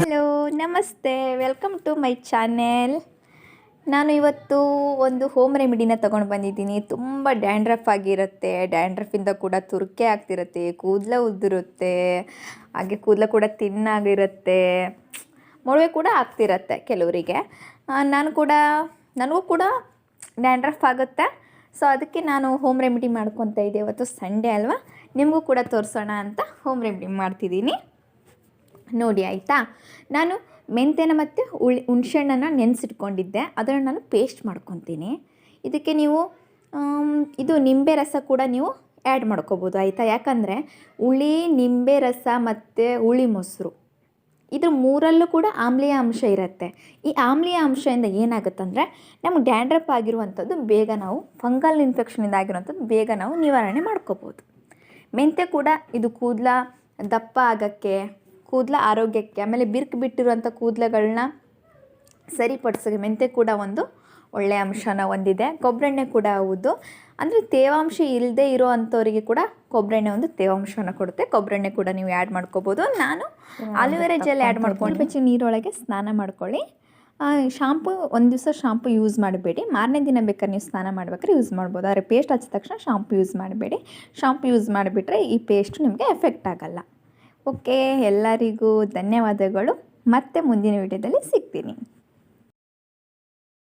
Hello, ನಮಸ್ತೆ, welcome to my channel. ನಾನು ಇವತ್ತು ಒಂದು ಹೋಮ್ ರೆಮಿಡಿನ ತೊಗೊಂಡು ಬಂದಿದ್ದೀನಿ. ತುಂಬ ಡ್ಯಾಂಡ್ರಫ್ ಆಗಿರುತ್ತೆ, ಡ್ಯಾಂಡ್ರಫಿಂದ ಕೂಡ ತುರ್ಕೆ ಆಗ್ತಿರುತ್ತೆ, ಕೂದಲ ಉದ್ದಿರುತ್ತೆ, ಹಾಗೆ ಕೂದಲ ಕೂಡ ತಿನ್ನಾಗಿರುತ್ತೆ, ಮೊಡವೆ ಕೂಡ ಆಗ್ತಿರುತ್ತೆ ಕೆಲವರಿಗೆ. ನನಗೂ ಕೂಡ ಡ್ಯಾಂಡ್ರಫ್ ಆಗುತ್ತೆ. ಸೊ ಅದಕ್ಕೆ ನಾನು ಹೋಮ್ ರೆಮಿಡಿ ಮಾಡ್ಕೊತಾ ಇದ್ದೆ. ಇವತ್ತು ಸಂಡೇ ಅಲ್ವಾ, ನಿಮಗೂ ಕೂಡ ತೋರಿಸೋಣ ಅಂತ ಹೋಮ್ ರೆಮಿಡಿ ಮಾಡ್ತಿದ್ದೀನಿ ನೋಡಿ, ಆಯಿತಾ. ನಾನು ಮೆಂತ್ಯನ ಮತ್ತು ಹುಣಸೆಹಣ್ಣನ್ನು ನೆನೆಸಿಟ್ಕೊಂಡಿದ್ದೆ, ಅದನ್ನು ನಾನು ಪೇಸ್ಟ್ ಮಾಡ್ಕೊತೀನಿ. ಇದಕ್ಕೆ ನೀವು ಇದು ನಿಂಬೆ ರಸ ಕೂಡ ನೀವು ಆ್ಯಡ್ ಮಾಡ್ಕೋಬೋದು, ಆಯಿತಾ. ಯಾಕಂದರೆ ಹುಳಿ, ನಿಂಬೆ ರಸ ಮತ್ತು ಹುಳಿ ಮೊಸರು, ಇದು ಮೂರಲ್ಲೂ ಕೂಡ ಆಮ್ಲೀಯ ಅಂಶ ಇರುತ್ತೆ. ಈ ಆಮ್ಲೀಯ ಅಂಶದಿಂದ ಏನಾಗುತ್ತಂದರೆ ನಮ್ಗೆ ಡ್ಯಾಂಡ್ರಫ್ ಆಗಿರುವಂಥದ್ದು ಬೇಗ ನಾವು ಫಂಗಲ್ ಇನ್ಫೆಕ್ಷನಿಂದ ಆಗಿರುವಂಥದ್ದು ಬೇಗ ನಾವು ನಿವಾರಣೆ ಮಾಡ್ಕೋಬೋದು. ಮೆಂತ್ಯ ಕೂಡ ಇದು ಕೂದಲ ದಪ್ಪ ಆಗೋಕ್ಕೆ, ಕೂದಲ ಆರೋಗ್ಯಕ್ಕೆ, ಆಮೇಲೆ ಬಿರುಕು ಬಿಟ್ಟಿರುವಂಥ ಕೂದಲುಗಳನ್ನ ಸರಿಪಡಿಸೋಕ್ಕೆ ಮೆಂತ್ಯ ಕೂಡ ಒಂದು ಒಳ್ಳೆಯ ಅಂಶನ ಹೊಂದಿದೆ. ಕೊಬ್ಬರೆಣ್ಣೆ ಕೂಡ ಹೌದು, ಅಂದರೆ ತೇವಾಂಶ ಇಲ್ಲದೆ ಇರೋ ಅಂಥವರಿಗೆ ಕೂಡ ಕೊಬ್ಬರೆಣ್ಣೆ ಒಂದು ತೇವಾಂಶನ ಕೊಡುತ್ತೆ. ಕೊಬ್ಬರೆಣ್ಣೆ ಕೂಡ ನೀವು ಆ್ಯಡ್ ಮಾಡ್ಕೋಬೋದು. ನಾನು ಆಲೋವೆರಾ ಜೆಲ್ ಆ್ಯಡ್ ಮಾಡ್ಕೊಂಡು ಬೆಚ್ಚ ನೀರೊಳಗೆ ಸ್ನಾನ ಮಾಡ್ಕೊಳ್ಳಿ. ಶಾಂಪು ಒಂದು ದಿವಸ ಶಾಂಪು ಯೂಸ್ ಮಾಡಬೇಡಿ, ಮಾರನೇ ದಿನ ಬೇಕಾದ್ರೆ ನೀವು ಸ್ನಾನ ಮಾಡ್ಬೇಕಾದ್ರೆ ಯೂಸ್ ಮಾಡ್ಬೋದು. ಆದರೆ ಪೇಸ್ಟ್ ಹಚ್ಚಿದ ತಕ್ಷಣ ಶಾಂಪು ಯೂಸ್ ಮಾಡಬೇಡಿ. ಶಾಂಪು ಯೂಸ್ ಮಾಡಿಬಿಟ್ರೆ ಈ ಪೇಸ್ಟು ನಿಮಗೆ ಎಫೆಕ್ಟ್ ಆಗಲ್ಲ. ಓಕೆ, ಎಲ್ಲರಿಗೂ ಧನ್ಯವಾದಗಳು. ಮತ್ತೆ ಮುಂದಿನ ವಿಡಿಯೋದಲ್ಲಿ ಸಿಗ್ತೀನಿ.